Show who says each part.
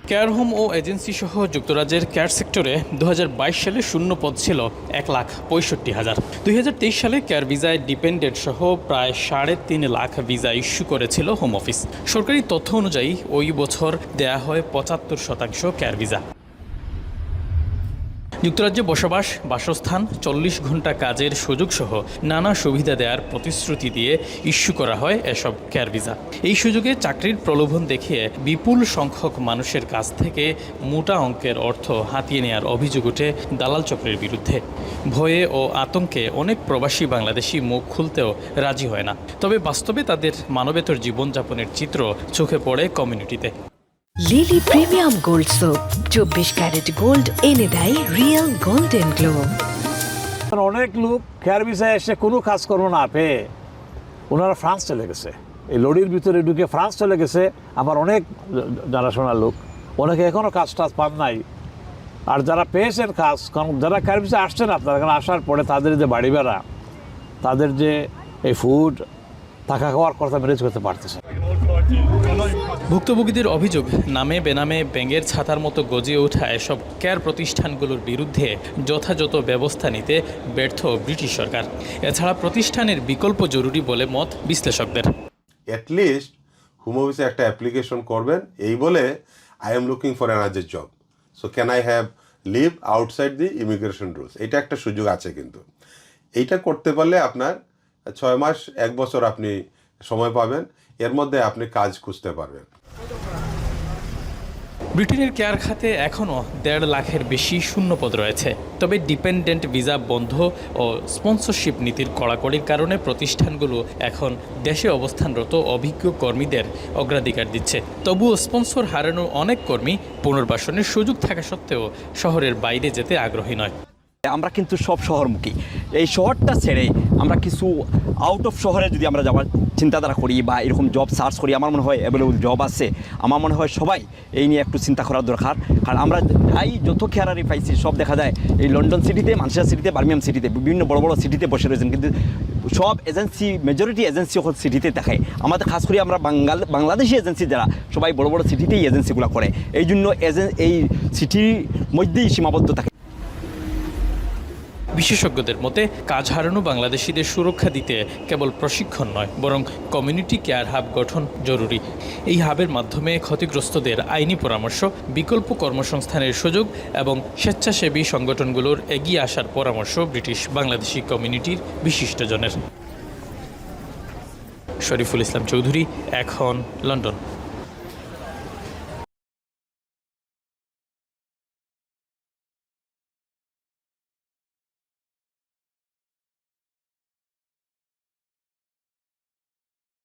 Speaker 1: Care home ও agency সহ যুক্তরাজ্যের care সেক্টরে 2022 সালে শূন্য পদ ছিল 1,65,000। 2023 সালে কেয়ার ভিসায় ডিপেন্ডেন্ট সহ প্রায় 3.5 লাখ ভিসা ইস্যু করেছিল হোম অফিস। সরকারি তথ্য অনুযায়ী ওই বছর দেয়া হয় 75% কেয়ার ভিসা। যুক্তরাজ্যে বসবাস, বাসস্থান, 40 ঘন্টা কাজের সুযোগ সহ নানা সুবিধা দেওয়ার প্রতিশ্রুতি দিয়ে ইস্যু করা হয় এসব কেয়ার ভিসা। এই সুযোগে চাকরির প্রলোভন দেখিয়ে বিপুল সংখ্যক মানুষের কাছ থেকে মোটা অঙ্কের অর্থ হাতিয়ে নেওয়ার অভিযোগ ওঠে দালাল চক্রের বিরুদ্ধে। ভয়ে ও আতঙ্কে অনেক প্রবাসী বাংলাদেশি মুখ খুলতেও রাজি হয় না। তবে বাস্তবে তাদের মানবেতর জীবনযাপনের চিত্র চোখে পড়ে কমিউনিটিতে।
Speaker 2: Lily premium gold soap 24 carat gold এনে দেয় রিয়েল গোল্ডেন গ্লো।
Speaker 3: অনেক লোক কেয়ার ভিসায় এসে কোনো কাজকর্ম না পেয়ে ওনারা ফ্রান্স চলে গেছে, এই লরির ভিতরে ঢুকে ফ্রান্স চলে গেছে। আমার অনেক জানাশোনা লোক, অনেকে এখনও কাজ টাজ পান নাই। আর যারা পেয়েছেন কাজ, কারণ যারা কেয়ার ভিসায় আসছেন আপনারা এখানে আসার পরে তাদের যে বাড়ি ভাড়া, তাদের যে এই ফুড, থাকা খাওয়ার কথা ম্যানেজ করতে পারতেছে।
Speaker 1: ভুক্তভোগীদের অভিযোগ, নামে বেনামে ব্যাঙের ছাতার মতো গজিয়ে ওঠা এসব কেয়ার প্রতিষ্ঠানগুলোর বিরুদ্ধে যথাযথ ব্যবস্থা নিতে ব্যর্থ ব্রিটিশ সরকার। এছাড়া প্রতিষ্ঠানের বিকল্প জরুরি বলে মত বিশ্লেষকদের।
Speaker 4: অ্যাটলিস্ট হোম অফিসে একটা অ্যাপ্লিকেশন করবেন, এই বলে I am looking for another job, so can I have leave outside the immigration rules. এটা একটা সুযোগ আছে, কিন্তু এইটা করতে পারলে আপনার 6 মাস 1 বছর আপনি সময় পাবেন, এর মধ্যে আপনি কাজ খুঁজতে পারবেন।
Speaker 1: ব্রিটেনের কেয়ার খাতে এখনও 1.5 লাখের বেশি শূন্যপদ রয়েছে। তবে ডিপেন্ডেন্ট ভিসা বন্ধ ও স্পন্সরশিপ নীতির কড়াকড়ির কারণে প্রতিষ্ঠানগুলো এখন দেশে অবস্থানরত অভিজ্ঞ কর্মীদের অগ্রাধিকার দিচ্ছে। তবুও স্পন্সর হারানো অনেক কর্মী পুনর্বাসনের সুযোগ থাকা সত্ত্বেও শহরের বাইরে যেতে আগ্রহী নয়।
Speaker 5: আমরা কিন্তু সব শহরমুখী, এই শহরটা ছেড়ে আমরা কিছু আউট অফ শহরে যদি আমরা যাওয়ার চিন্তাধারা করি বা এরকম জব সার্চ করি, আমার মনে হয় অ্যাভেলেবল জব আছে। আমার মনে হয় সবাই এই নিয়ে একটু চিন্তা করার দরকার। কারণ আমরা যত খেয়ারারি পাইছি সব দেখা যায় এই লন্ডন সিটিতে, ম্যানচেস্টার সিটিতে, বার্মিংহাম সিটিতে, বিভিন্ন বড় বড় সিটিতে বসে রয়েছেন, কিন্তু সব এজেন্সি, মেজরিটি এজেন্সি এখন সিটিতে দেখায়। আমাদের খাস করে আমরা বাংলাদেশি এজেন্সি যারা, সবাই বড় বড় সিটিতেই এজেন্সিগুলো করে, এই জন্য এই সিটির মধ্যেই সীমাবদ্ধ থাকে।
Speaker 1: বিশেষজ্ঞদের মতে কাজ হারানো বাংলাদেশিদের সুরক্ষা দিতে কেবল প্রশিক্ষণ নয়, বরং কমিউনিটি কেয়ার হাব গঠন জরুরি। এই হাবের মাধ্যমে ক্ষতিগ্রস্তদের আইনি পরামর্শ, বিকল্প কর্মসংস্থানের সুযোগ এবং স্বেচ্ছাসেবী সংগঠনগুলোর এগিয়ে আসার পরামর্শ ব্রিটিশ বাংলাদেশি কমিউনিটির বিশিষ্টজনের। শরীফুল ইসলাম চৌধুরী, এখন, লন্ডন।